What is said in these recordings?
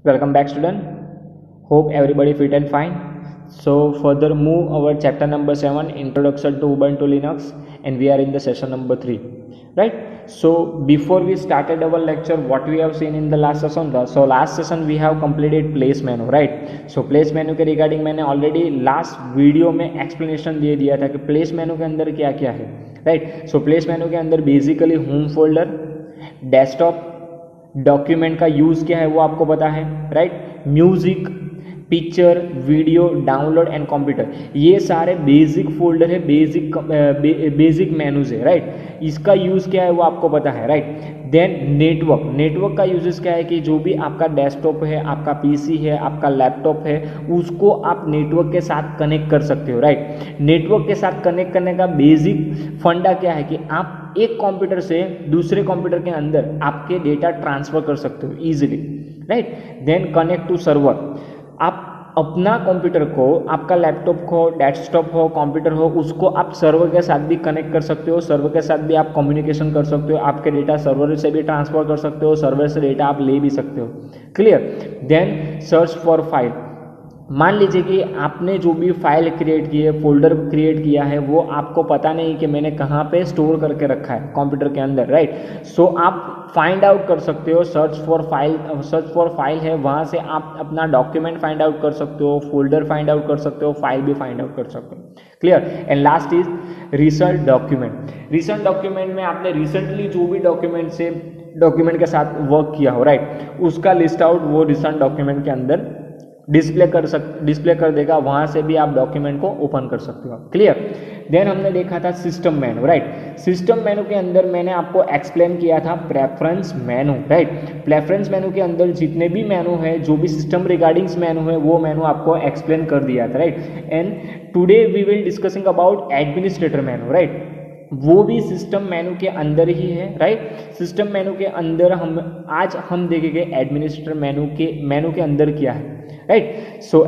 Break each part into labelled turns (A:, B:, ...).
A: Welcome back, student. Hope everybody fit and fine. So further move our chapter number 7, Introduction to Ubuntu Linux, and we are in the session number 3, right? So before we started our lecture, what we have seen in the last session, so last session we have completed place menu, right? So place menu के regarding मैंने already last video में explanation दे दिया था कि place मेनू के अंदर क्या क्या है, राइट? सो प्लेस मेनू के अंदर basically home folder, desktop, document का यूज़ क्या है वो आपको पता है, right? Music, picture, video, download and computer, ये सारे बेसिक फोल्डर है, बेसिक मेनूज है, राइट? इसका यूज़ क्या है वो आपको पता है, राइट? देन नेटवर्क का यूजेस क्या है कि जो भी आपका डेस्कटॉप है, आपका पीसी है, आपका लैपटॉप है, उसको आप नेटवर्क के साथ कनेक्ट कर सकते हो, राइट? नेटवर्क के साथ कनेक्ट करने का बेसिक फंडा क्या है कि आप एक कंप्यूटर से दूसरे कंप्यूटर के अंदर आपके डेटा ट्रांसफर कर सकते हो easily, right? Then connect to server, आप अपना कंप्यूटर को, आपका लैपटॉप हो, डेस्कटॉप हो, कंप्यूटर हो, उसको आप सर्वर के साथ भी कनेक्ट कर सकते हो, सर्वर के साथ भी आप कम्युनिकेशन कर सकते हो, आपके डेटा सर्वर से भी ट्रांसफर कर सकते हो, सर्वर से डेटा आप ले भी सकते हो, clear? Then search for file, मान लीजिए कि आपने जो भी फाइल क्रिएट की है, फोल्डर क्रिएट किया है, वो आपको पता नहीं कि मैंने कहाँ पे स्टोर करके रखा है कंप्यूटर के अंदर, राइट? सो आप फाइंड आउट कर सकते हो, सर्च फॉर फाइल है, वहाँ से आप अपना डॉक्यूमेंट फाइंड आउट कर सकते हो, फोल्डर फाइंड आउट कर सकते हो, फाइल भी फाइंड आउट कर सकते हो, clear? And last is recent document. Recent document में आपने रिसेंटली जो भी डॉक्यूमेंट के साथ वर्क किया हो, राइट, उसका लिस्ट आउट वो रिसेंट डॉक्यूमेंट के अंदर डिस्प्ले कर देगा, वहां से भी आप डॉक्यूमेंट को ओपन कर सकते हो, क्लियर? देन हमने देखा था सिस्टम मेनू, राइट? सिस्टम मेनू के अंदर मैंने आपको एक्सप्लेन किया था प्रेफरेंस मेनू, राइट? प्रेफरेंस मेनू के अंदर जितने भी मेनू है, जो भी सिस्टम रिगार्डिंग्स मेनू है, वो मेनू आपको एक्सप्लेन कर दिया था, right? And today we will discussing about administrator menu, right? वो भी सिस्टम मेनू के अंदर ही है, राइट? सिस्टम मेनू के अंदर आज हम देखेंगे एडमिनिस्ट्रेटर मेनू के अंदर क्या है, right? So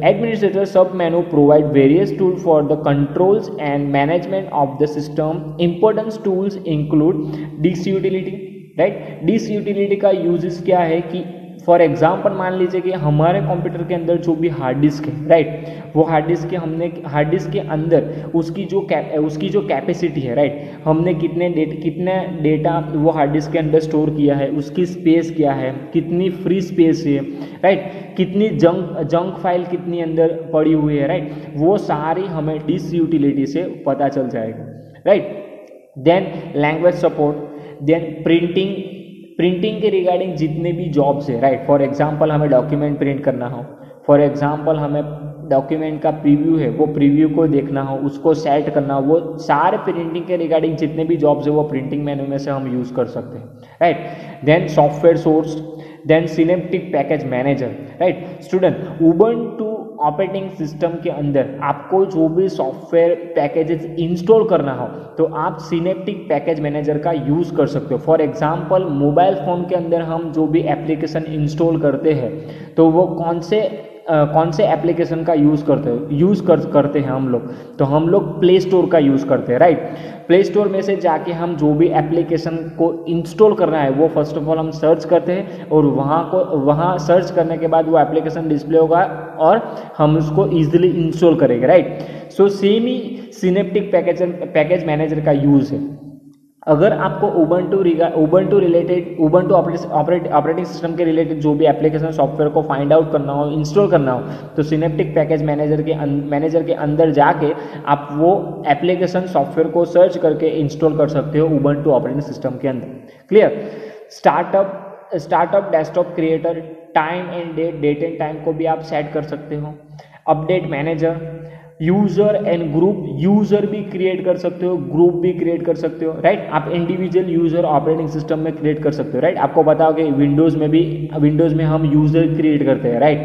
A: administrator sub menu provide various tool for the controls and management of the system. Important tools include disk utility, right? Disk utility का यूजेस क्या है कि फॉर एग्जाम्पल मान लीजिए कि हमारे कंप्यूटर के अंदर जो भी हार्ड डिस्क है, राइट, वो हार्ड डिस्क के अंदर उसकी जो कैपेसिटी है, राइट, हमने कितने डेटा वो हार्ड डिस्क के अंदर स्टोर किया है, उसकी स्पेस क्या है, कितनी फ्री स्पेस है, राइट, कितनी जंक फाइल कितनी अंदर पड़ी हुई है, राइट, वो सारी हमें डिस्क यूटिलिटी से पता चल जाएगा, right? Then language support, then printing के रिगार्डिंग जितने भी जॉब्स है, राइट? फॉर एग्जांपल हमें डॉक्यूमेंट प्रिंट करना हो, फॉर एग्जांपल हमें डॉक्यूमेंट का प्रीव्यू है, वो प्रीव्यू को देखना हो, उसको सेट करना हो, वो सारे प्रिंटिंग के रिगार्डिंग जितने भी जॉब्स है वो प्रिंटिंग मेनू में से हम यूज़ कर सकते हैं, right? Then software source, then synaptic package manager, right? Student, Ubuntu operating system के अंदर आपको जो भी सॉफ्टवेयर पैकेजेस इंस्टॉल करना हो तो आप सिनेप्टिक पैकेज मैनेजर का यूज़ कर सकते हो। फॉर एग्जांपल मोबाइल फ़ोन के अंदर हम जो भी एप्लीकेशन इंस्टॉल करते हैं तो वो कौन से एप्लीकेशन का यूज़ करते हैं हम लोग, तो हम लोग प्ले स्टोर का यूज़ करते हैं, राइट? प्ले स्टोर में से जाके हम जो भी एप्लीकेशन को इंस्टॉल करना है वो फर्स्ट ऑफ ऑल हम सर्च करते हैं और वहाँ सर्च करने के बाद वो एप्लीकेशन डिस्प्ले होगा और हम उसको ईजिली इंस्टॉल करेंगे, राइट? सो सेम ही सिनेप्टिक पैकेज मैनेजर का यूज़ है। अगर आपको उबुंटू ऑपरेटिंग सिस्टम के रिलेटेड जो भी एप्लीकेशन सॉफ्टवेयर को फाइंड आउट करना हो, इंस्टॉल करना हो, तो सिनेप्टिक पैकेज मैनेजर के अंदर जाके आप वो एप्लीकेशन सॉफ्टवेयर को सर्च करके इंस्टॉल कर सकते हो उबुंटू ऑपरेटिंग सिस्टम के अंदर, clear? Startup desktop creator, time and date and time को भी आप सेट कर सकते हो। Update manager, user and group, user भी क्रिएट कर सकते हो, ग्रुप भी क्रिएट कर सकते हो, राइट? आप इंडिविजुअल यूजर ऑपरेटिंग सिस्टम में क्रिएट कर सकते हो, राइट? आपको पता हो कि विंडोज में हम यूजर क्रिएट करते हैं, राइट?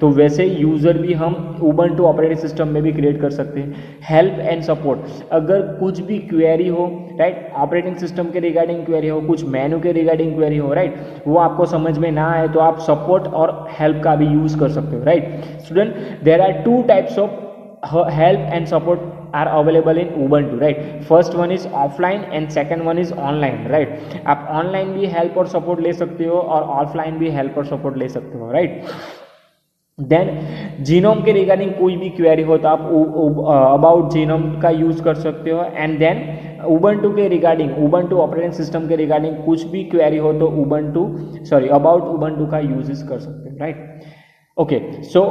A: तो वैसे यूजर भी हम उबुंटू ऑपरेटिंग सिस्टम में भी क्रिएट कर सकते हैं। हेल्प एंड सपोर्ट, अगर कुछ भी क्वेरी हो, राइट, ऑपरेटिंग सिस्टम के रिगार्डिंग क्वेरी हो, कुछ मेनू के रिगार्डिंग क्वेरी हो, राइट, वो आपको समझ में ना आए तो आप सपोर्ट और हेल्प का भी यूज कर सकते हो, right? Student, there are two types of help and support are available in Ubuntu, right? First one is offline and second one is online, right? आप online भी help और support ले सकते हो और offline भी help और support ले सकते हो, right? देन जीनोम के रिगार्डिंग कोई भी क्वेरी हो तो आप अबाउट जीनोम का यूज़ कर सकते हो। एंड देन उबंटू के रिगार्डिंग, उबंटू ऑपरेटिंग सिस्टम के रिगार्डिंग कुछ भी क्वेरी हो तो अबाउट उबंटू का यूज कर सकते हो, राइट? ओके, सो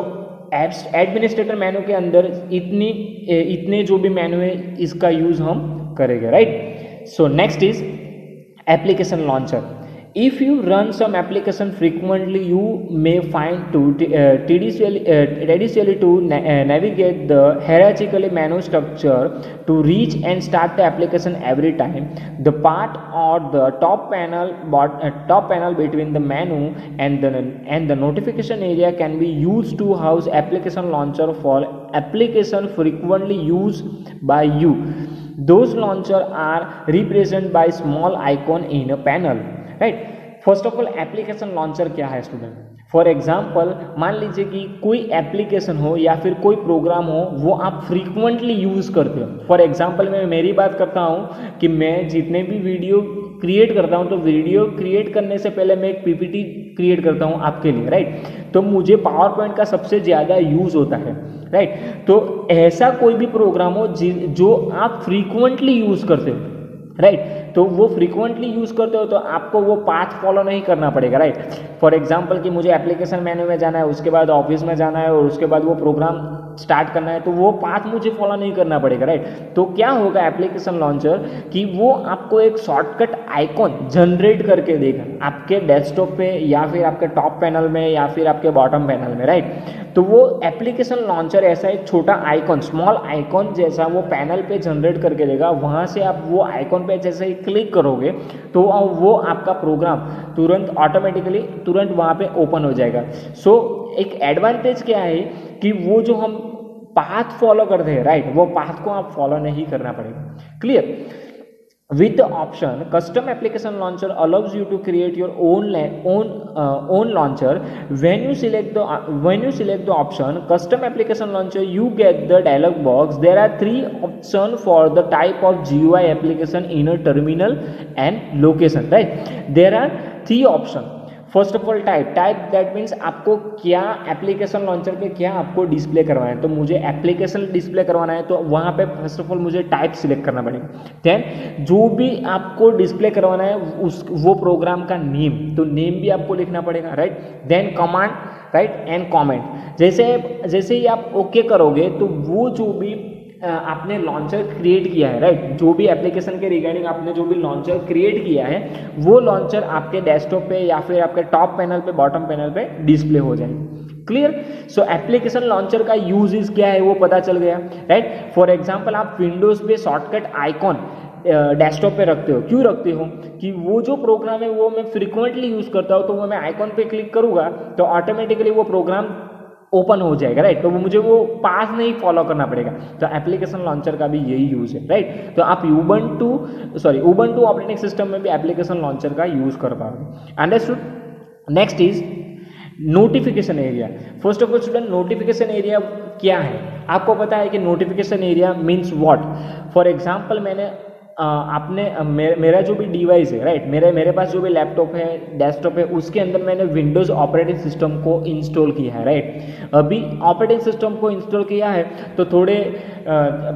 A: एडमिनिस्ट्रेटर मेनू के अंदर इतने जो भी मेनू है इसका यूज हम करेंगे, right? So next is application launcher. If you run some application frequently, you may find tediously to navigate the hierarchically menu structure to reach and start the application every time. The part or the top panel between the menu and the notification area can be used to house application launcher for application frequently used by you. Those launcher are represented by small icon in a panel, right? First of all application launcher क्या है student? For example मान लीजिए कि कोई application हो या फिर कोई प्रोग्राम हो वो आप फ्रीक्वेंटली यूज़ करते हो. फॉर एग्जाम्पल मैं मेरी बात करता हूँ कि मैं जितने भी वीडियो क्रिएट करता हूँ तो वीडियो क्रिएट करने से पहले मैं एक पीपीटी क्रिएट करता हूँ आपके लिए, राइट? तो मुझे पावर पॉइंट का सबसे ज़्यादा यूज़ होता है, राइट? तो ऐसा कोई भी प्रोग्राम हो जो आप फ्रीक्वेंटली यूज़ करते हो, राइट? तो वो फ्रीक्वेंटली यूज़ करते हो तो आपको वो पाथ फॉलो नहीं करना पड़ेगा, राइट? फॉर एग्जांपल कि मुझे एप्लीकेशन मेन्यू में जाना है, उसके बाद ऑफिस में जाना है और उसके बाद वो प्रोग्राम स्टार्ट करना है, तो वो पाथ मुझे फॉलो नहीं करना पड़ेगा, राइट? तो क्या होगा एप्लीकेशन लॉन्चर कि वो आपको एक शॉर्टकट आइकॉन जनरेट करके देगा आपके डेस्कटॉप पे या फिर आपके टॉप पैनल में या फिर आपके बॉटम पैनल में, राइट? तो वो एप्लीकेशन लॉन्चर ऐसा एक छोटा आइकॉन, स्मॉल आइकॉन जैसा वो पैनल पे जनरेट करके देगा. वहाँ से आप वो आइकॉन पे जैसे ही क्लिक करोगे तो वो आपका प्रोग्राम तुरंत वहाँ पे ओपन हो जाएगा. सो एक एडवांटेज क्या है कि वो जो हम पाथ फॉलो करते हैं, राइट, वो पाथ को आप फॉलो नहीं करना पड़ेगा. Clear? With the option custom application launcher allows you to create your own launcher. When you select the option custom application launcher, you get the dialog box. There are 3 options for the type of GUI application in a terminal and location, right? There are 3 options. First of all type that means आपको क्या application launcher पे क्या आपको display करवाना है. तो मुझे application display करवाना है तो वहाँ पे फर्स्ट ऑफ ऑल मुझे टाइप सिलेक्ट करना पड़ेगा. देन जो भी आपको डिस्प्ले करवाना है वो प्रोग्राम का नेम, तो नेम भी आपको लिखना पड़ेगा, right? Then command, right, and comment. जैसे ही आप ओके करोगे तो वो जो भी आपने लॉन्चर क्रिएट किया है, राइट, जो भी एप्लीकेशन के रिगार्डिंग आपने जो भी लॉन्चर क्रिएट किया है वो लॉन्चर आपके डेस्कटॉप पे या फिर आपके टॉप पैनल पे बॉटम पैनल पे डिस्प्ले हो जाएगी. क्लियर? सो एप्लीकेशन लॉन्चर का यूज क्या है वो पता चल गया, राइट? फॉर एग्जांपल आप विंडोज पे शॉर्टकट आइकॉन डेस्कटॉप पे रखते हो. क्यों रखते हो? कि वो जो प्रोग्राम है वो मैं फ्रिक्वेंटली यूज करता हूँ, तो वो मैं आइकॉन पे क्लिक करूंगा तो ऑटोमेटिकली वो प्रोग्राम ओपन हो जाएगा, राइट? तो मुझे वो पाथ नहीं फॉलो करना पड़ेगा. तो एप्लीकेशन लॉन्चर का भी यही यूज है, राइट? तो आप उबंटू ऑपरेटिंग सिस्टम में भी एप्लीकेशन लॉन्चर का यूज कर पाओगे. Understood? Next is notification area. First of all student, notification area क्या है? आपको पता है कि notification area means what? For example मैंने मेरा जो भी डिवाइस है, राइट, मेरे पास जो भी लैपटॉप है, डेस्कटॉप है, उसके अंदर मैंने विंडोज़ ऑपरेटिंग सिस्टम को इंस्टॉल किया है, राइट? अभी ऑपरेटिंग सिस्टम को इंस्टॉल किया है तो थोड़े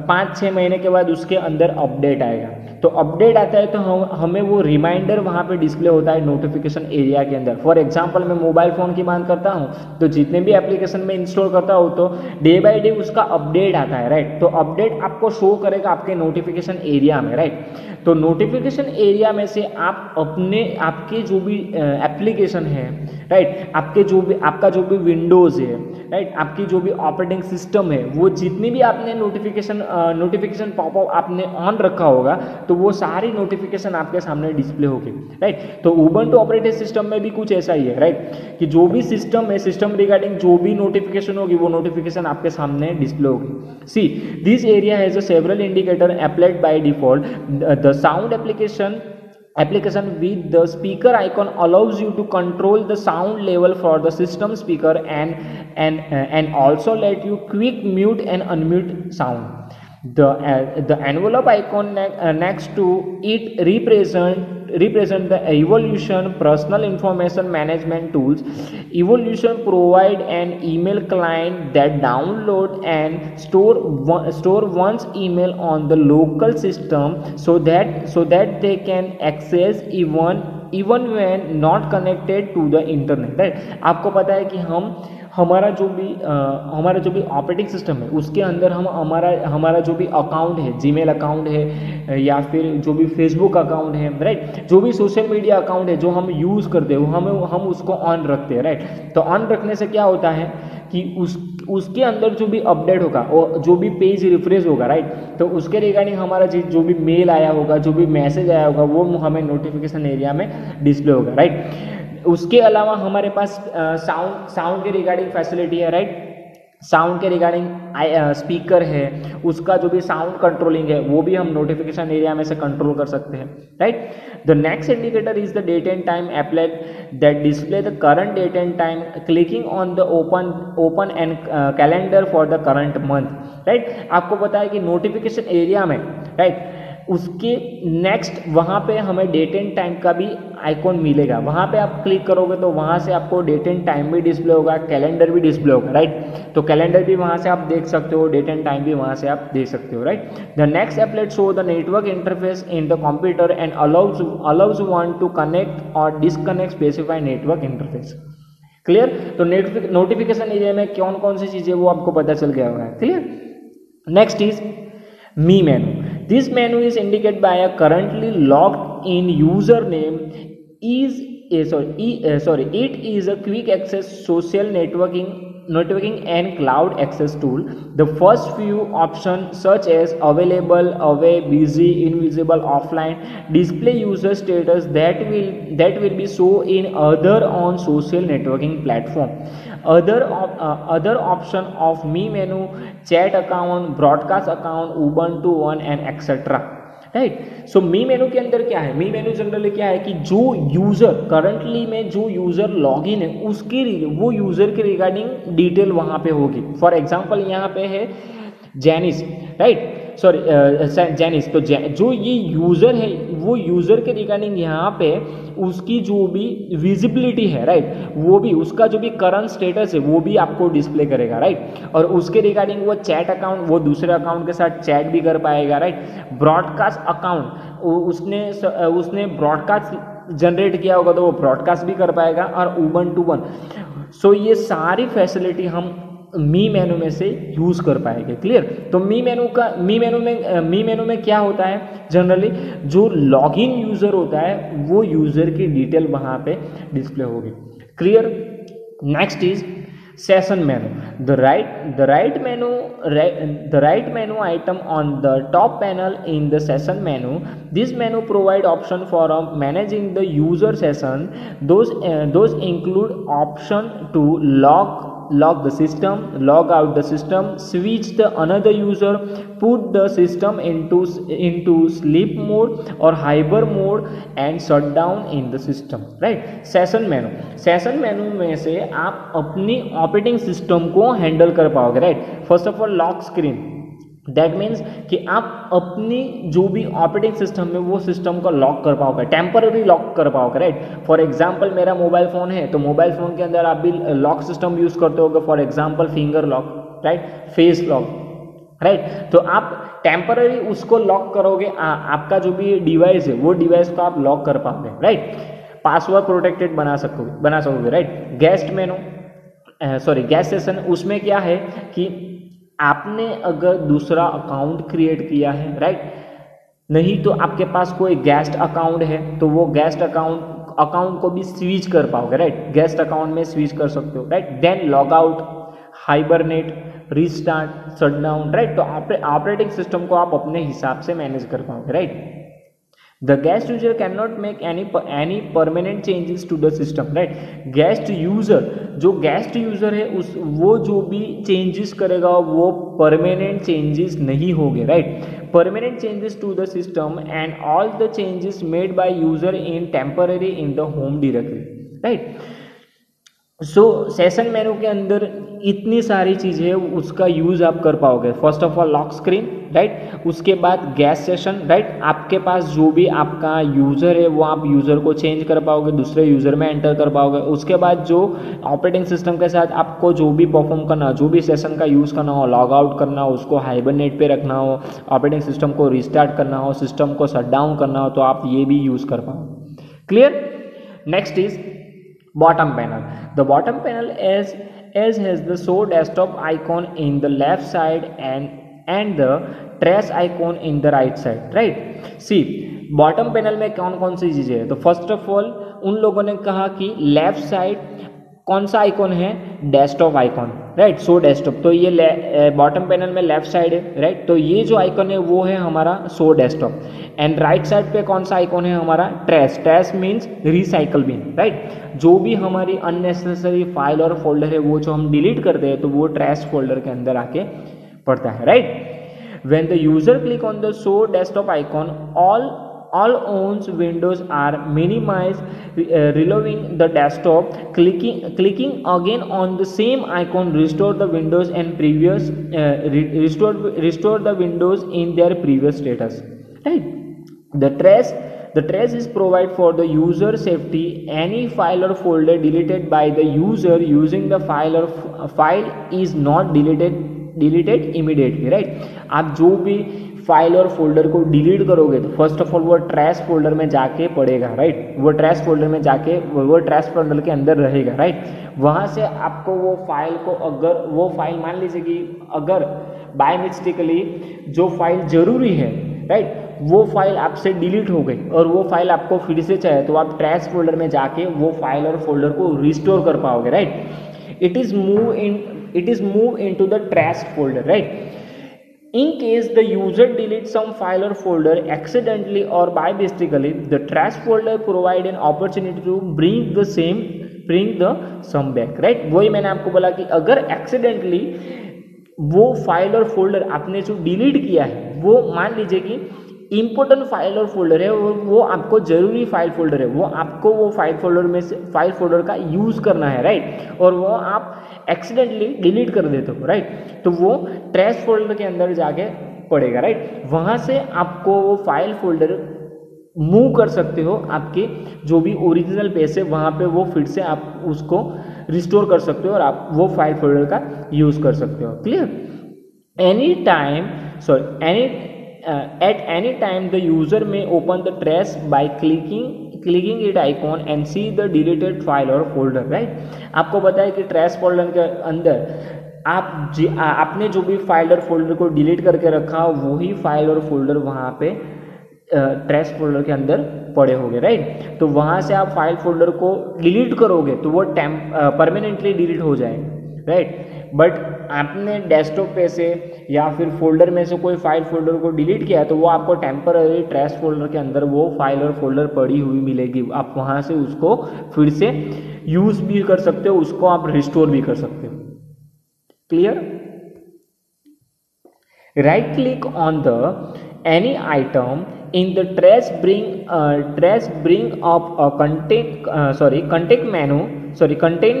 A: 5-6 महीने के बाद उसके अंदर अपडेट आएगा. तो अपडेट आता है तो हमें वो रिमाइंडर वहाँ पे डिस्प्ले होता है नोटिफिकेशन एरिया के अंदर. फॉर एग्जांपल मैं मोबाइल फ़ोन की बात करता हूँ तो जितने भी एप्लीकेशन में इंस्टॉल करता हूँ तो डे बाय डे उसका अपडेट आता है, राइट? तो अपडेट आपको शो करेगा आपके नोटिफिकेशन एरिया में, राइट? तो नोटिफिकेशन एरिया में से आप आपके जो भी एप्लीकेशन है, राइट, आपका जो भी विंडोज़ है, राइट, आपकी जो भी ऑपरेटिंग सिस्टम है, वो जितनी भी आपने नोटिफिकेशन पॉपअप आपने ऑन रखा होगा तो वो सारी नोटिफिकेशन आपके सामने डिस्प्ले होगी, राइट? तो उबंटू ऑपरेटिंग सिस्टम में भी कुछ ऐसा ही है, राइट, कि जो भी सिस्टम है, सिस्टम रिगार्डिंग जो भी नोटिफिकेशन होगी वो नोटिफिकेशन आपके सामने डिस्प्ले होगी. See this area has a several indicator applied by default. The sound application with the speaker icon allows you to control the sound level for the system speaker and also let you quick mute and unmute sound. The envelope icon next to it represent the evolution personal information management tools. Evolution provide an email client that download and store one's email on the local system so that they can access even when not connected to the internet, right. आपको पता है कि हमारा जो भी operating system है उसके अंदर हम हमारा जो भी अकाउंट है, जीमेल अकाउंट है या फिर जो भी फेसबुक अकाउंट है, राइट, जो भी सोशल मीडिया अकाउंट है जो हम यूज़ करते हैं हम उसको ऑन रखते हैं, राइट। तो ऑन रखने से क्या होता है कि उसके अंदर जो भी अपडेट होगा और जो भी पेज रिफ्रेश होगा, राइट, तो उसके रिगार्डिंग हमारा जो भी मेल आया होगा, जो भी मैसेज आया होगा वो हमें नोटिफिकेशन एरिया में डिस्प्ले होगा, राइट। उसके अलावा हमारे पास साउंड के रिगार्डिंग फैसिलिटी है, राइट। साउंड के रिगार्डिंग स्पीकर है, उसका जो भी साउंड कंट्रोलिंग है वो भी हम नोटिफिकेशन एरिया में से कंट्रोल कर सकते हैं, right. The next indicator is the date and time applet that display the current date and time clicking on the open and calendar for the current month, right. आपको पता है कि notification area में, right, उसके next वहाँ पे हमें date and time का भी आइकॉन मिलेगा। वहाँ पे आप क्लिक करोगे तो वहाँ से आपको डेट एंड टाइम भी डिस्प्ले होगा, कैलेंडर भी डिस्प्ले होगा, राइट। तो कैलेंडर भी वहाँ से आप देख सकते हो, डेट एंड टाइम भी वहाँ से आप देख सकते हो, right. The next applet show the network interface in the computer and allows one to connect और disconnect specified network interface. Clear. तो नोटिफिकेशन एरिया में कौन कौन सी चीज़ें वो आपको पता चल गया होगा, clear. Next is Me menu. This menu is indicated by a currently logged in username. It is a quick access social networking and cloud access tool. The first few options such as available, away, busy, invisible, offline display user status that will be shown in other on social networking platform. Other option of Me menu, chat account, broadcast account, Ubuntu One and etc, right. सो मी मेनू के अंदर क्या है, मी मेनू generally क्या है कि जो user currently में जो यूज़र लॉगिन है उसकी वो यूज़र के रिगार्डिंग डिटेल वहाँ पे होगी। फॉर एग्जांपल यहाँ पे है जेनिस, राइट, सॉरी जेनिस। तो जो ये यूज़र है वो यूज़र के रिगार्डिंग यहाँ पे उसकी जो भी विजिबिलिटी है, राइट, वो भी उसका जो भी करंट स्टेटस है वो भी आपको डिस्प्ले करेगा, राइट। और उसके रिगार्डिंग वो चैट अकाउंट वो दूसरे अकाउंट के साथ चैट भी कर पाएगा, राइट। ब्रॉडकास्ट अकाउंट उसने ब्रॉडकास्ट जनरेट किया होगा तो वो ब्रॉडकास्ट भी कर पाएगा और Ubuntu One। सो ये सारी फैसिलिटी हम मी मेनू में से यूज कर पाएंगे, क्लियर। तो मी मेनू में क्या होता है, जनरली जो लॉगिन यूजर होता है वो यूजर की डिटेल वहां पे डिस्प्ले होगी, clear. Next is session menu. The right menu item on the top panel in the session menu. This menu provide option for managing the user session. Those include option to log the system, log out the system, switch the another user, put the system into sleep mode or hyper mode and shut down in the system, right। Session मेनू में से आप अपनी operating system को handle कर पाओगे, right. First of all lock screen, that means कि आप अपनी जो भी ऑपरेटिंग सिस्टम में वो सिस्टम को लॉक कर पाओगे, टेम्पररी लॉक कर पाओगे, राइट। फॉर एग्जांपल मेरा मोबाइल फ़ोन है तो मोबाइल फ़ोन के अंदर आप भी लॉक सिस्टम यूज़ करते होगे, for example finger lock, right, face lock, right. तो आप टेम्पररी उसको लॉक करोगे, आपका जो भी डिवाइस है वो डिवाइस को आप लॉक कर पाओगे, राइट। पासवर्ड प्रोटेक्टेड बना सकोगे, राइट। गेस्ट सेशन, उसमें क्या है कि आपने अगर दूसरा अकाउंट क्रिएट किया है, राइट, नहीं तो आपके पास कोई गेस्ट अकाउंट है तो वो गेस्ट अकाउंट को भी स्विच कर पाओगे, राइट। गेस्ट अकाउंट में स्विच कर सकते हो, right. Then log out, hibernate, restart, shutdown, right. तो ऑपरेटिंग सिस्टम को आप अपने हिसाब से मैनेज कर पाओगे, right. The guest user cannot make any permanent changes to the system, right। guest user, जो guest user है वो जो भी changes करेगा वो permanent changes नहीं होंगे, right। permanent changes to the system and all the changes made by user in temporary in the home directory, right। So session मेनू के अंदर इतनी सारी चीज़ें उसका यूज़ आप कर पाओगे। First of all lock screen, right. उसके बाद गेस्ट सेशन, राइट, आपके पास जो भी आपका यूज़र है वो आप यूज़र को चेंज कर पाओगे, दूसरे यूज़र में एंटर कर पाओगे। उसके बाद जो ऑपरेटिंग सिस्टम के साथ आपको जो भी परफॉर्म करना, जो भी सेशन का यूज़ करना हो, लॉग आउट करना हो, उसको हाइबरनेट पे रखना हो, ऑपरेटिंग सिस्टम को रिस्टार्ट करना हो, सिस्टम को शट डाउन करना हो, तो आप ये भी यूज़ कर पाओ। Clear. Next is bottom panel. The bottom panel has the show desktop icon in the left side and the trash icon in the right side, right? See, bottom panel में कौन कौन सी चीज़ें हैं? तो फर्स्ट ऑफ ऑल उन लोगों ने कहा कि लेफ्ट साइड कौन सा आइकॉन है? Desktop icon, right. Show desktop, तो ये बॉटम पैनल में लेफ्ट साइड है, राइट। तो ये जो आइकॉन है वो है हमारा show desktop. And right side पे कौन सा आइकॉन है? हमारा trash. Trash means recycle bin, right. जो भी हमारी अननेसेसरी फाइल और फोल्डर है वो जो हम डिलीट करते हैं तो वो ट्रैश फोल्डर के अंदर आके पड़ता है, right. When the user click on the show desktop icon, all owns windows are minimized, reloading the desktop. Clicking again on the same icon restore the windows and previous restore the windows in their previous status, right. The trace is provided for the user safety. Any file or folder deleted by the user using the file is not deleted immediately, right. आप जो भी file और folder को delete करोगे तो first of all वो trash folder में जाके पड़ेगा, राइट। वो ट्रैश फोल्डर में जाके वो ट्रैश फोल्डर के अंदर रहेगा, राइट। वहाँ से आपको वो फाइल को, अगर वो फाइल मान लीजिए कि अगर बाय मिस्टेकली जो फाइल जरूरी है, राइट, वो फाइल आपसे डिलीट हो गई और वो फाइल आपको फिर से चाहिए तो आप ट्रैश फोल्डर में जाके वो फाइल और फोल्डर को रिस्टोर कर पाओगे, right. It is move into the trash folder, right. In case the user deletes some file or folder accidentally or by mistakenly, the trash folder provide an opportunity to bring the sum back, right। वही मैंने आपको बोला कि अगर accidentally वो file और folder आपने जो डिलीट किया है वो मान लीजिए कि इंपॉर्टेंट फाइल और फोल्डर है, वो आपको जरूरी फाइल फोल्डर है, वो आपको वो फाइल फोल्डर का यूज करना है, राइट। और वो आप एक्सीडेंटली डिलीट कर देते हो, राइट। तो वो ट्रैश फोल्डर के अंदर जाके पड़ेगा, राइट। वहां से आपको वो फाइल फोल्डर मूव कर सकते हो, आपके जो भी ओरिजिनल पेज है वहां पे वो फिर से आप उसको रिस्टोर कर सकते हो और आप वो फाइल फोल्डर का यूज कर सकते हो। Clear. At any time the user may open the trash by clicking it icon and see the deleted file or folder, right। आपको पता है कि ट्रैश फोल्डर के अंदर आपने जो भी फाइल और फोल्डर को डिलीट करके रखा वही फाइल और फोल्डर वहाँ पे ट्रैश फोल्डर के अंदर पड़े होंगे, राइट। तो वहाँ से आप फाइल फोल्डर को डिलीट करोगे तो वो परमानेंटली डिलीट हो जाएगा, राइट। बट आपने डेस्कटॉप पे से या फिर फोल्डर में से कोई फाइल फोल्डर को डिलीट किया तो वो आपको टेम्पररी ट्रैश फोल्डर के अंदर वो फाइल और फोल्डर पड़ी हुई मिलेगी। आप वहाँ से उसको फिर से यूज भी कर सकते हो, उसको आप रिस्टोर भी कर सकते हो। Clear. Right click on the any item in the trash bring up a content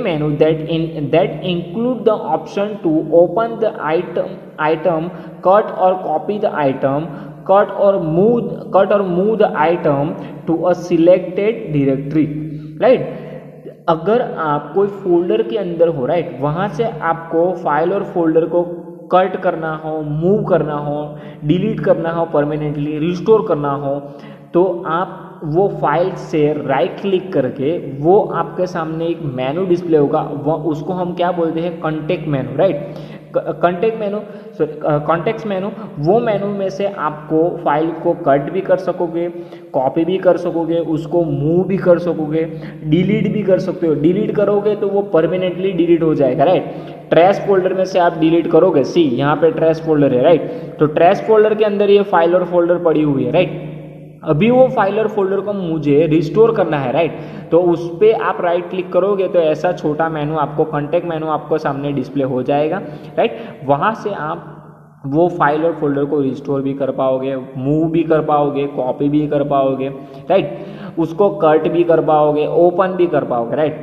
A: menu that include the option to open the item, cut or copy the item, cut or move the item to a selected directory, right। अगर आप कोई folder के अंदर हो, right, वहां से आपको file और फोल्डर को कट करना हो, मूव करना हो, डिलीट करना हो, परमानेंटली रिस्टोर करना हो, तो आप वो फाइल से राइट क्लिक करके वो आपके सामने एक मेनू डिस्प्ले होगा, वो उसको हम क्या बोलते हैं? कॉन्टेक्ट मेनू, राइट। कॉन्टेक्स्ट मेनू, वो मेनू में से आपको फाइल को कट भी कर सकोगे, कॉपी भी कर सकोगे, उसको मूव भी कर सकोगे, डिलीट भी कर सकते हो। डिलीट करोगे तो वो परमानेंटली डिलीट हो जाएगा, राइट। ट्रैश फोल्डर में से आप डिलीट करोगे, सी यहाँ पे ट्रैश फोल्डर है, राइट। तो ट्रैश फोल्डर के अंदर ये फाइल और फोल्डर पड़ी हुई है, राइट। अभी वो फाइल और फोल्डर को मुझे रिस्टोर करना है, राइट। तो उस पर आप राइट क्लिक करोगे तो ऐसा छोटा मेनू आपको, कॉन्टेक्ट मेनू आपको सामने डिस्प्ले हो जाएगा, राइट। वहाँ से आप वो फाइल और फोल्डर को रिस्टोर भी कर पाओगे, मूव भी कर पाओगे, कॉपी भी कर पाओगे, राइट। उसको कट भी कर पाओगे, ओपन भी कर पाओगे, राइट।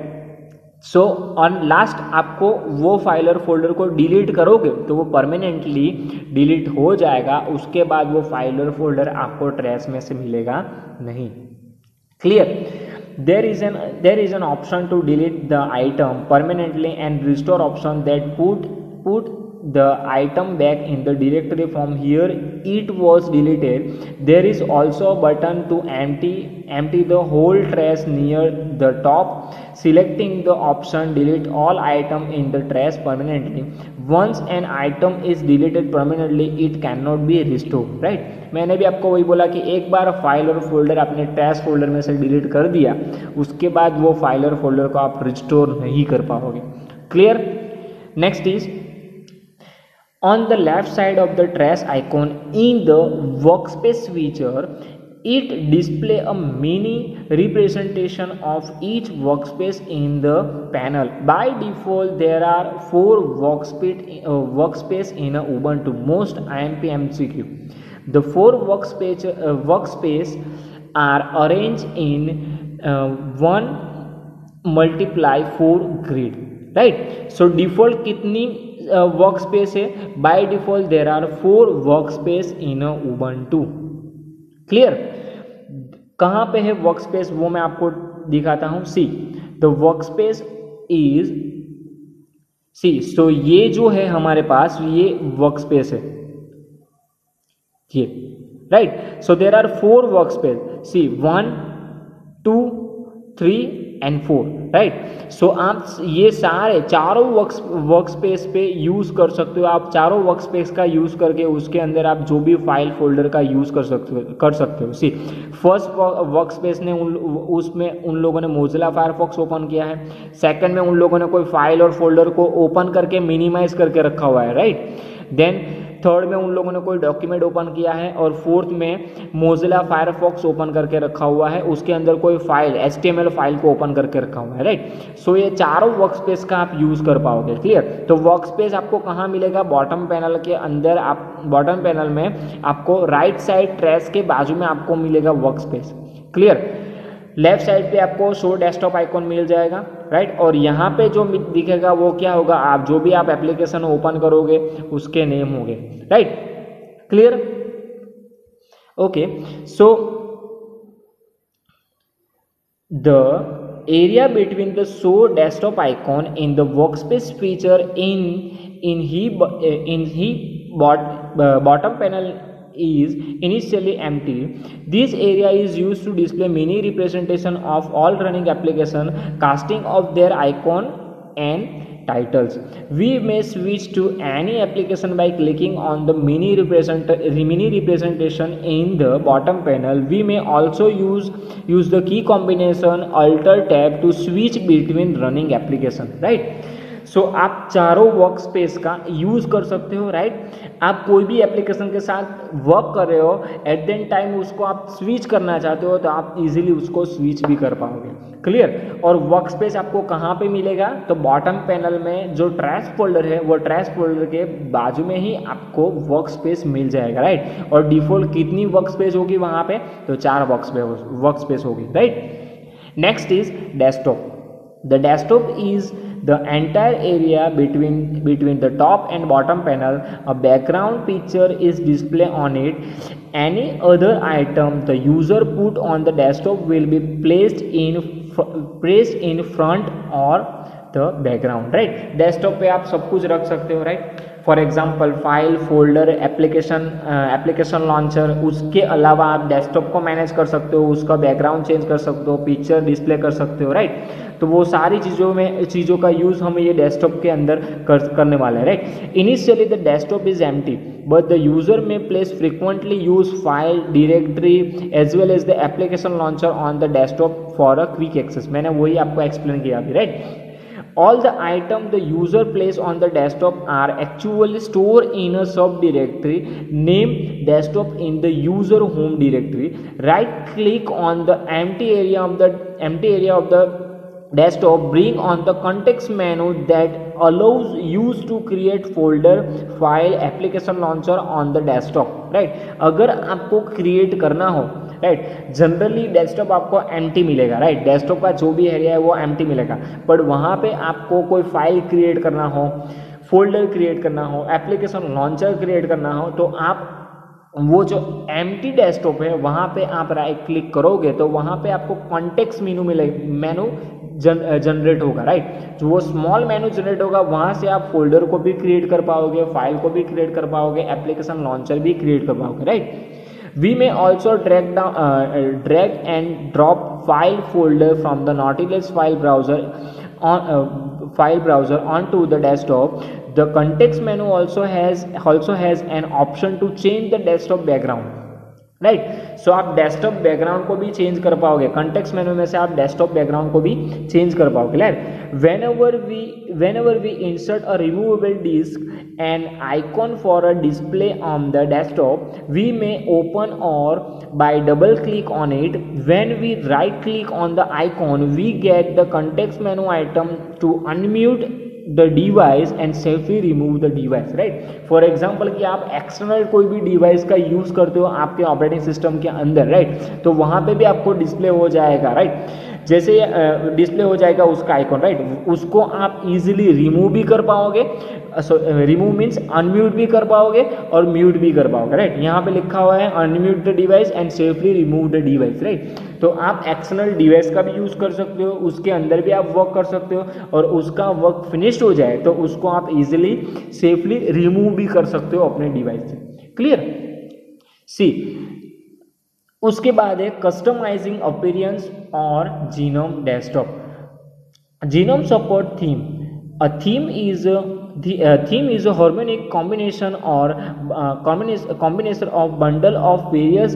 A: सो ऑन लास्ट आपको वो फाइल और फोल्डर को डिलीट करोगे तो वो परमानेंटली डिलीट हो जाएगा, उसके बाद वो फाइल और फोल्डर आपको ट्रैश में से मिलेगा नहीं। Clear? there is an option to delete the item permanently and restore option that put the item back in the directory from here it was deleted. There is also a button to empty the whole trash near the top. Selecting the option delete all item in the trash permanently. Once an item is deleted permanently it cannot be restored. right? मैंने भी आपको वही बोला कि एक बार file और folder आपने trash folder में से डिलीट कर दिया, उसके बाद वो फाइल और फोल्डर को आप रिस्टोर नहीं कर पाओगे। Clear? Next is on the left side of the trash icon in the workspace feature, it display a mini representation of each workspace in the panel. By default there are 4 workspace in a Ubuntu most IMP MCQ. The 4 workspace are arranged in 1 multiply 4 grid. right? So default कितनी work space है? By default there are 4 work space in Ubuntu. Clear? कहां पे है work space वो मैं आपको दिखाता हूं। See the work space is see, so ये जो है हमारे पास ये वर्क स्पेस है ये, right? So there are 4 work space, see 1 2 3 and 4, right? So आप ये सारे चारों वर्क स्पेस पे यूज कर सकते हो। आप चारों वर्क स्पेस का यूज करके उसके अंदर आप जो भी फाइल फोल्डर का यूज कर सकते हो। सी फर्स्ट वर्क स्पेस ने उसमें उन लोगों ने मोजिला फायरफॉक्स ओपन किया है, सेकंड में उन लोगों ने कोई फाइल और फोल्डर को ओपन करके मिनिमाइज करके रखा हुआ है, राइट? देन थर्ड में उन लोगों ने कोई डॉक्यूमेंट ओपन किया है, और फोर्थ में मोजिला फायरफॉक्स ओपन करके रखा हुआ है, उसके अंदर कोई फाइल HTML फाइल को ओपन करके रखा हुआ है, राइट? सो ये चारों वर्क स्पेस का आप यूज कर पाओगे। क्लियर? तो वर्क स्पेस आपको कहाँ मिलेगा? बॉटम पैनल के अंदर। आप बॉटम पैनल में आपको राइट साइड ट्रैश के बाजू में आपको मिलेगा work space. Clear? Left side पे आपको शो डेस्कटॉप आइकॉन मिल जाएगा, राइट? और यहाँ पे जो दिखेगा वो क्या होगा? आप जो भी आप एप्लीकेशन ओपन करोगे उसके नेम होंगे, right? Clear? Okay, so the area between the show desktop icon in the workspace feature bottom panel is initially empty. This area is used to display mini representation of all running application, casting of their icon and titles. We may switch to any application by clicking on the mini representation in the bottom panel. We may also use the key combination Alt tab to switch between running application, right? सो आप चारों work space का use कर सकते हो, right? आप कोई भी application के साथ वर्क कर रहे हो, एट देन टाइम उसको आप स्विच करना चाहते हो तो आप इजीली उसको स्विच भी कर पाओगे। क्लियर? और वर्क स्पेस आपको कहाँ पे मिलेगा? तो बॉटम पैनल में जो ट्रैश फोल्डर है वो ट्रैश फोल्डर के बाजू में ही आपको वर्क स्पेस मिल जाएगा, राइट? और डिफॉल्ट कितनी वर्क स्पेस होगी वहाँ पे? तो 4 वर्क स्पेस होगी, right? Next is desktop. The desktop is the entire area between the top and bottom panel. A background picture is displayed on it. Any other item the user put on the desktop will be placed in front or the background, right? Desktop पे आप सब कुछ रख सकते हो, right? For example file, folder, application launcher, उसके अलावा आप डेस्कटॉप को मैनेज कर सकते हो, उसका बैकग्राउंड चेंज कर सकते हो, पिक्चर डिस्प्ले कर सकते हो, राइट? तो वो सारी चीज़ों का यूज़ हम ये डेस्कटॉप के अंदर करने वाले हैं, right? Initially the desktop is empty but the user may place frequently used file, directory as well as the application launcher on the desktop for a quick access. मैंने वही आपको एक्सप्लेन किया अभी, right? All the items the user place on the desktop are actually stored in a subdirectory named desktop in the user home directory. Right click on the empty area of the desktop bring on the context menu that allows use to create folder, file, application launcher on the desktop, right? अगर आपको create करना हो, right, generally desktop आपको empty मिलेगा, right, desktop का जो भी area है वो एम्प्टी मिलेगा, बट वहाँ पे आपको कोई फाइल क्रिएट करना हो, फोल्डर क्रिएट करना हो, एप्लीकेशन लॉन्चर क्रिएट करना हो, तो आप वो जो एम्प्टी डेस्कटॉप है वहाँ पे आप राइट क्लिक करोगे तो वहाँ पे आपको कॉन्टेक्स्ट मेनू जनरेट होगा, राइट, जो वो स्मॉल मेनू जनरेट होगा वहाँ से आप फोल्डर को भी क्रिएट कर पाओगे, फाइल को भी क्रिएट कर पाओगे, एप्लीकेशन लॉन्चर भी क्रिएट कर पाओगे, right. We may also drag and drop file folder from the Nautilus file browser onto the desktop. The context menu also has an option to change the desktop background. Right, so आप desktop background को भी change कर पाओगे, context मेनू में से आप desktop background को भी चेंज कर पाओगे, right. whenever we insert a removable disk and icon for a display on the desktop, we may open or by double click on it. When we right click on the icon, we get the context menu item to unmute the device and safely remove the device, right. For example कि आप external कोई भी device का use करते हो आपके operating system के अंदर, राइट, तो वहाँ पे भी आपको डिस्प्ले हो जाएगा, राइट, जैसे डिस्प्ले हो जाएगा उसका आइकॉन, राइट, उसको आप इजीली रिमूव भी कर पाओगे, रिमूव मीन्स अनम्यूट भी कर पाओगे और म्यूट भी कर पाओगे, राइट. यहाँ पे लिखा हुआ है unmute the device and safely remove the device, right. तो आप एक्सटर्नल डिवाइस का भी यूज कर सकते हो, उसके अंदर भी आप वर्क कर सकते हो और उसका वर्क फिनिश्ड हो जाए तो उसको आप इजीली सेफली रिमूव भी कर सकते हो अपने डिवाइस से. क्लियर. सी, उसके बाद है कस्टमाइजिंग अपीयरेंस और genome desktop. Genome support theme. A theme is a harmonic combination or combination of bundle of various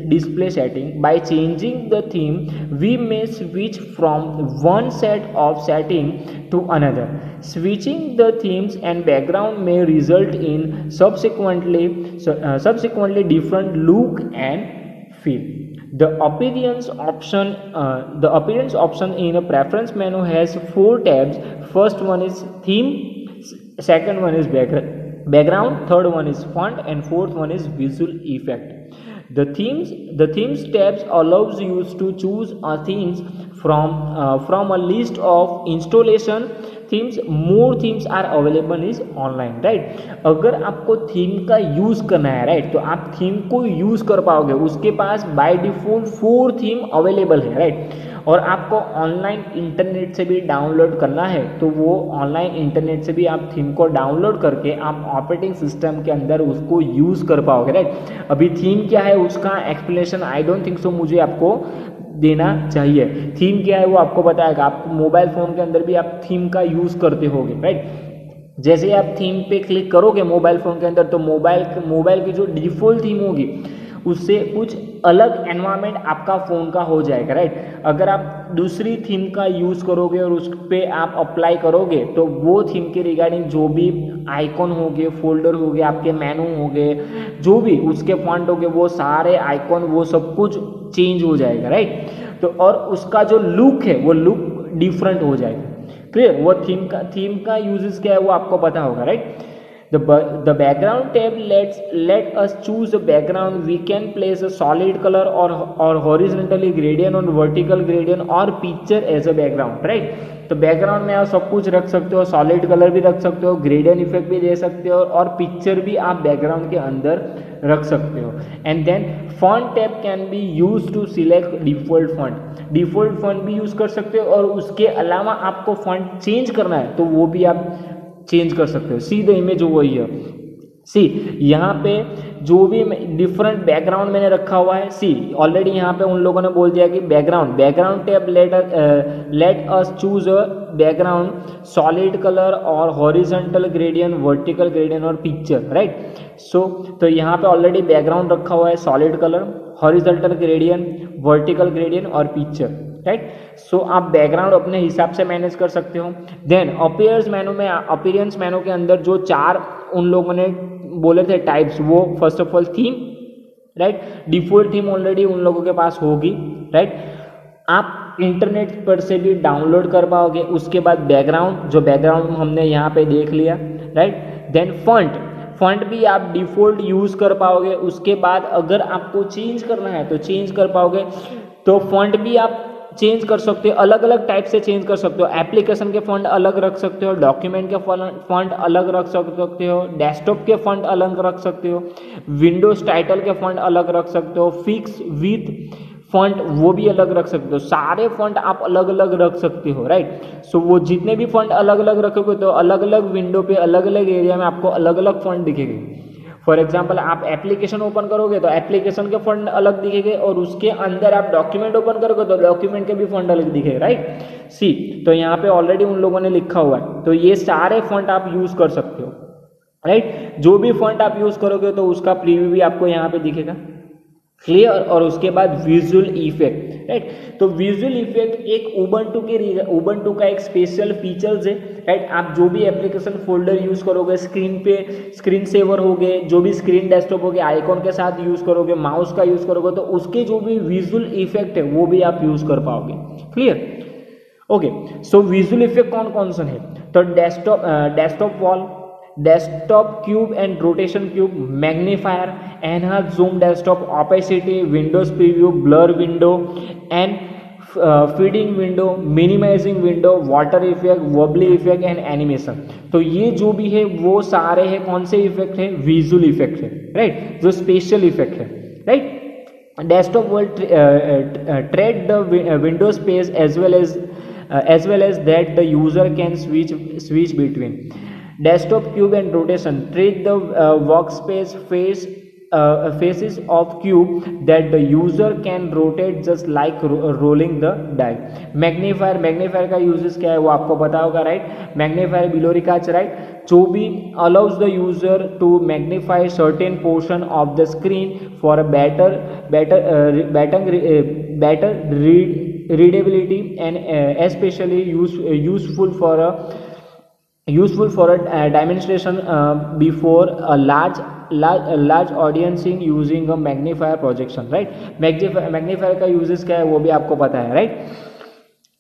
A: display setting. By changing the theme, we may switch from one set of setting to another. Switching the themes and background may result in subsequently different look and feel. The appearance option in a preference menu has 4 tabs. First one is theme, second one is background, third one is font, and fourth one is visual effect. The themes tabs allows you to choose themes from a list of installation themes. More themes are available is online, right. अगर आपको theme का use करना है, right, तो आप theme को use कर पाओगे, उसके पास बाय डिफॉल्ट 4 थीम अवेलेबल है, राइट. और आपको ऑनलाइन इंटरनेट से भी डाउनलोड करना है तो वो ऑनलाइन इंटरनेट से भी आप थीम को डाउनलोड करके आप ऑपरेटिंग सिस्टम के अंदर उसको यूज कर पाओगे, राइट. अभी थीम क्या है उसका explanation I don't think so मुझे आपको देना चाहिए. थीम क्या है वो आपको बताएगा, आप मोबाइल फ़ोन के अंदर भी आप थीम का यूज़ करते होगे, राइट. जैसे आप थीम पे क्लिक करोगे मोबाइल फ़ोन के अंदर तो मोबाइल की जो डिफ़ॉल्ट थीम होगी उससे कुछ अलग एनवायरनमेंट आपका फ़ोन का हो जाएगा, राइट. अगर आप दूसरी थीम का यूज़ करोगे और उस पर आप अप्लाई करोगे तो वो थीम के रिगार्डिंग जो भी आइकॉन होंगे, फोल्डर होंगे, आपके मेनू होंगे, जो भी उसके फॉन्ट होंगे, वो सारे आइकॉन वो सब कुछ चेंज हो जाएगा, राइट. तो और उसका जो लुक है वो लुक डिफरेंट हो जाएगा. क्लियर. वो थीम का यूजेस क्या है वो आपको पता होगा, right. The background tab let us choose a background. We can place a solid color or horizontally gradient or vertical gradient or picture as a background, right. तो बैकग्राउंड में आप सब कुछ रख सकते हो, सॉलिड कलर भी रख सकते हो, ग्रेडियंट इफेक्ट भी दे सकते हो और पिक्चर भी आप बैकग्राउंड के अंदर रख सकते हो. And then font tab can be use to select default font भी यूज कर सकते हो और उसके अलावा आपको फॉन्ट चेंज करना है तो वो भी आप चेंज कर सकते हो. सी द इमेज वही है. सी यहाँ पे जो भी डिफरेंट बैकग्राउंड मैंने रखा हुआ है. सी ऑलरेडी यहाँ पे उन लोगों ने बोल दिया कि background tab let us choose a background solid colour और हॉरिजॉन्टल ग्रेडियंट, वर्टिकल ग्रेडियंट और पिक्चर, राइट. सो तो यहाँ पे ऑलरेडी बैकग्राउंड रखा हुआ है solid colour, horizontal gradient, vertical gradient और पिक्चर, राइट. सो आप बैकग्राउंड अपने हिसाब से मैनेज कर सकते हो. देन अपीयरेंस मेनू के अंदर जो 4 उन लोगों ने बोले थे टाइप्स, वो first of all theme, right. Default theme already उन लोगों के पास होगी, राइट. आप आप इंटरनेट पर से भी डाउनलोड कर पाओगे। उसके बाद बैकग्राउंड, जो बैकग्राउंड हमने यहाँ पे देख लिया, राइट। देन फॉन्ट भी आप डिफ़ॉल्ट यूज़ कर पाओगे। उसके बाद अगर आपको चेंज करना है तो चेंज कर पाओगे। तो फॉन्ट भी आप चेंज कर सकते हो, अलग अलग टाइप से चेंज कर सकते हो। एप्लीकेशन के फॉन्ट अलग रख सकते हो, डॉक्यूमेंट के फॉन्ट अलग रख सकते हो, डेस्कटॉप के फॉन्ट अलग रख सकते हो, विंडोज टाइटल के फॉन्ट अलग रख सकते हो, फिक्स विथ फॉन्ट वो भी अलग रख सकते हो। सारे फॉन्ट आप अलग अलग रख सकते हो, राइट। सो वो जितने भी फॉन्ट अलग अलग रखोगे तो अलग अलग विंडो पे अलग अलग एरिया में आपको अलग अलग फॉन्ट दिखेंगे। फॉर एग्जाम्पल आप एप्लीकेशन ओपन करोगे तो एप्लीकेशन के फॉन्ट अलग दिखेंगे, और उसके अंदर आप डॉक्यूमेंट ओपन करोगे तो डॉक्यूमेंट के भी फॉन्ट अलग दिखेगा, राइट। सी, तो यहाँ पे ऑलरेडी उन लोगों ने लिखा हुआ है, तो ये सारे फॉन्ट आप यूज कर सकते हो, राइट। जो भी फॉन्ट आप यूज करोगे तो उसका प्रीव्यू भी आपको यहाँ पे दिखेगा, क्लियर। और उसके बाद विजुअल इफेक्ट, राइट। तो विजुअल इफेक्ट एक उबंटू का एक स्पेशल फीचर्स है, राइट। आप जो भी एप्लीकेशन फोल्डर यूज करोगे, स्क्रीन पे स्क्रीन सेवर हो गए, जो भी स्क्रीन डेस्कटॉप हो गए, आइकॉन के साथ यूज करोगे, माउस का यूज करोगे, तो उसके जो भी विजुअल इफेक्ट है वो भी आप यूज कर पाओगे, clear. Okay, so visual effect कौन कौन से हैं? तो desktop wall, desktop cube and rotation cube, magnifier, enhance zoom desktop, opacity, windows preview, blur window and feeding window, minimizing window, water effect, wobbly effect and animation. तो ये जो भी है वो सारे हैं कौन से इफेक्ट है? विजुअल इफेक्ट है, राइट, जो स्पेशल इफेक्ट है, right. Desktop will tread the window space as well as that the user can switch between. Desktop cube and rotation treat the workspace faces of cube that the user can rotate just like rolling the die. Magnifier का uses क्या है वो आपको पता होगा, right. Magnifier बिलोरी काच, right, जो भी allows the user to magnify certain portion of the screen for a better readability and especially useful for a demonstration before a large audience using a magnifier projection, right। Magnifier का uses क्या है वो भी आपको पता है, right.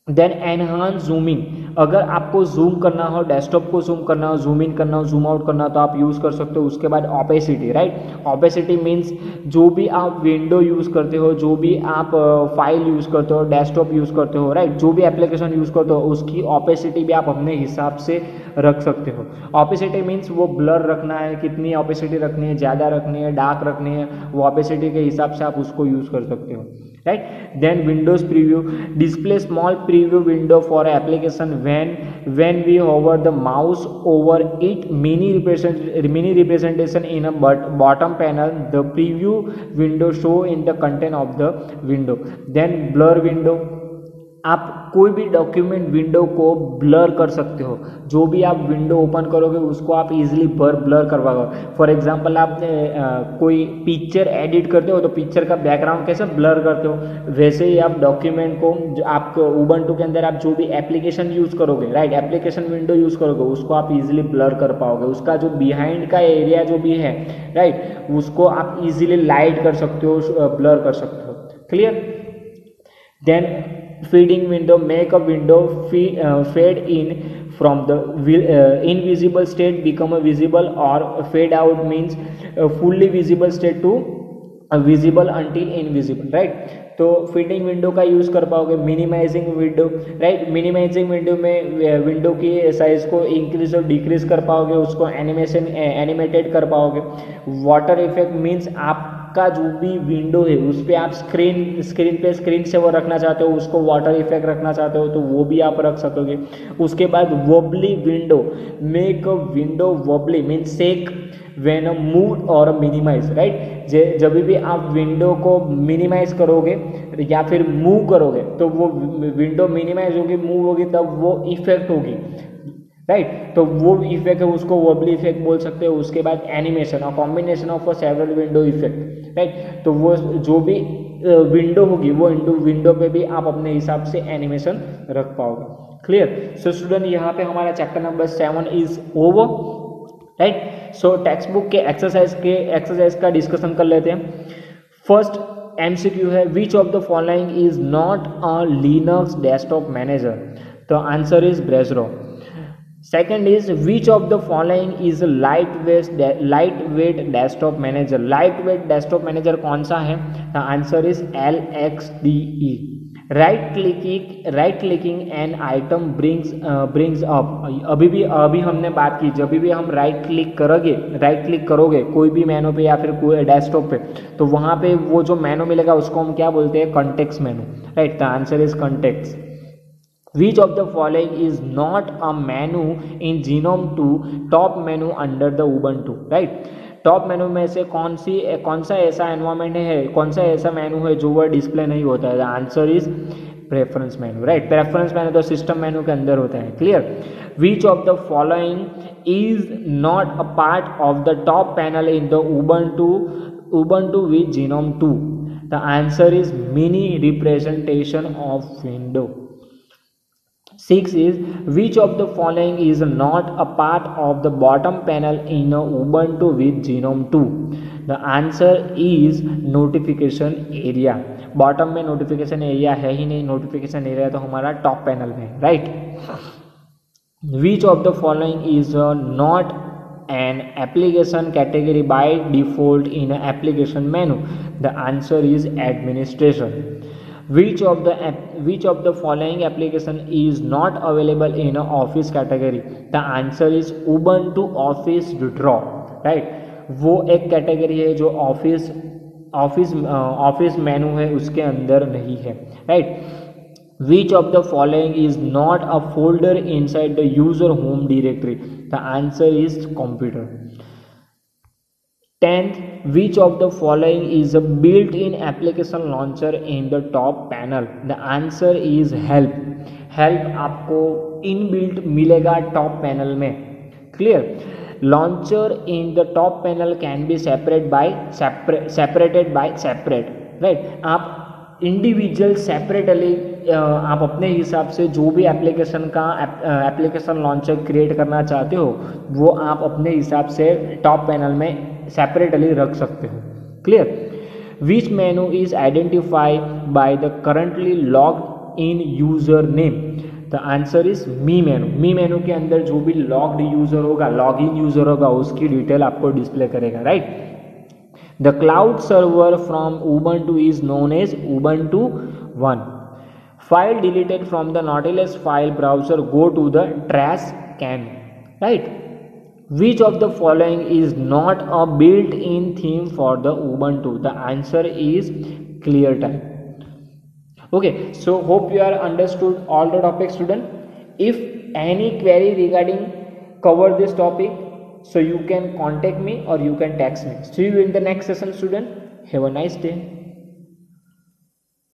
A: Then enhance zooming, अगर आपको जूम करना हो, डेस्कटॉप को जूम करना हो, जूम इन करना हो, जूम आउट करना हो तो आप यूज़ कर सकते हो। उसके बाद ऑपेसिटी, राइट। ऑपेसिटी मीन्स जो भी आप विंडो यूज़ करते हो, जो भी आप फाइल यूज़ करते हो, डेस्कटॉप यूज़ करते हो, राइट, जो भी एप्लीकेशन यूज़ करते हो उसकी ऑपेसिटी भी आप अपने हिसाब से रख सकते हो। ऑपेसिटी मीन्स वो ब्लर रखना है, कितनी ऑपेसिटी रखनी है, ज़्यादा रखनी है, डार्क रखनी है, वो ऑपेसिटी के हिसाब से आप उसको यूज़ कर सकते हो, right। Then Windows preview, display small preview window for application when we hover the mouse over it, mini representation in a bottom panel, the preview window show in the content of the window। Then blur window, आप कोई भी document window को blur कर सकते हो, जो भी आप विंडो ओपन करोगे उसको आप इजीली ब्लर करवाओगे। फॉर एग्जांपल आप कोई पिक्चर एडिट करते हो तो पिक्चर का बैकग्राउंड कैसे ब्लर करते हो, वैसे ही आप डॉक्यूमेंट को, जो आपको उबंटू के अंदर आप जो भी एप्लीकेशन यूज़ करोगे, राइट, एप्लीकेशन विंडो यूज़ करोगे उसको आप इजीली ब्लर कर पाओगे। उसका जो बिहाइंड का एरिया जो भी है, राइट, उसको आप इजीली लाइट कर सकते हो, ब्लर कर सकते हो, clear. Then feeding window, make a window fade in from the invisible state become a visible, or fade out means fully visible state to visible until invisible, right। तो feeding window का use कर पाओगे। Minimizing window, right, minimizing window में window की size को increase और decrease कर पाओगे, उसको एनिमेटेड कर पाओगे। वाटर इफेक्ट मीन्स आपका जो भी विंडो है उस पर आप स्क्रीन से वो रखना चाहते हो, उसको वाटर इफेक्ट रखना चाहते हो तो वो भी आप रख सकोगे। उसके बाद wobbly window, make a window wobbly means shake when move और मिनिमाइज, राइट। जब भी आप विंडो को मिनिमाइज करोगे या फिर मूव करोगे तो वो विंडो मिनिमाइज होगी, मूव होगी, तब वो इफेक्ट होगी, राइट। तो वो इफेक्ट है उसको वॉबली इफेक्ट बोल सकते हो। उसके बाद एनिमेशन, और combination of several window effect, right. तो वो जो भी विंडो होगी वो विंडो पे भी आप अपने हिसाब से एनिमेशन रख पाओगे, क्लियर। सो स्टूडेंट, यहाँ पे हमारा chapter number 7 is over, right. So text book के एक्सरसाइज का डिस्कशन कर लेते हैं। फर्स्ट MCQ है, which of the following is not a Linux desktop manager? तो answer is Brasero. Second is which of the following is light weight desktop manager? Light weight desktop manager कौन सा है? The answer is LXDE. Right clicking an item brings up. अभी हमने बात की, जब भी हम राइट क्लिक करोगे कोई भी मेनू पे या फिर कोई डेस्कटॉप पे, तो वहाँ पे वो जो मेनू मिलेगा उसको हम क्या बोलते हैं? Context menu. Right, the answer is context. Which of the following is not a menu in Genome 2 top menu under the Ubuntu? Right, top मेनू में से कौन सा ऐसा एनवायरमेंट है, कौन सा ऐसा मेनू है जो वह डिस्प्ले नहीं होता है? The answer is preference menu. Right, preference मेनू तो सिस्टम मेनू के अंदर होता है. Clear. Which of the following is not a part of the top panel in the Ubuntu with Genome 2? The answer is mini representation of window. 6 is which of the following is not a part of the bottom panel in a Ubuntu with Genome 2? The answer is notification area. Bottom में notification area है ही नहीं, notification area तो हमारा top panel में. Right. Which of the following is not an application category by default in an application menu? The answer is administration. Which of the following application is not available in an office category? The answer is Ubuntu Office Draw. Right, वो एक category है जो office मेनू है उसके अंदर नहीं है. Right. Which of the following is not a folder inside the user home directory? The answer is computer. 10th, which of the following is a built-in application launcher in the top panel? The answer is help. help आपको inbuilt मिलेगा top panel में. Clear. launcher in the top panel can be separated by separate. Right, आप individual separately आप अपने हिसाब से जो भी एप्लीकेशन लॉन्चर क्रिएट करना चाहते हो वो आप अपने हिसाब से टॉप पैनल में सेपरेटली रख सकते हो. Clear. Which menu is identified by the currently logged in user name? The answer is me मेनू. मी मेनू के अंदर जो भी लॉग्ड यूजर होगा, लॉग इन यूजर होगा, उसकी डिटेल आपको डिस्प्ले करेगा. Right. The cloud server from Ubuntu is known as Ubuntu One. File deleted from the Nautilus file browser go to the trash can. Right. Which of the following is not a built-in theme for the Ubuntu? The answer is ClearType. Okay, so hope you are understood all the topics, student. If any query regarding cover this topic, so you can contact me or you can text me. See you in the next session, student. Have a nice day.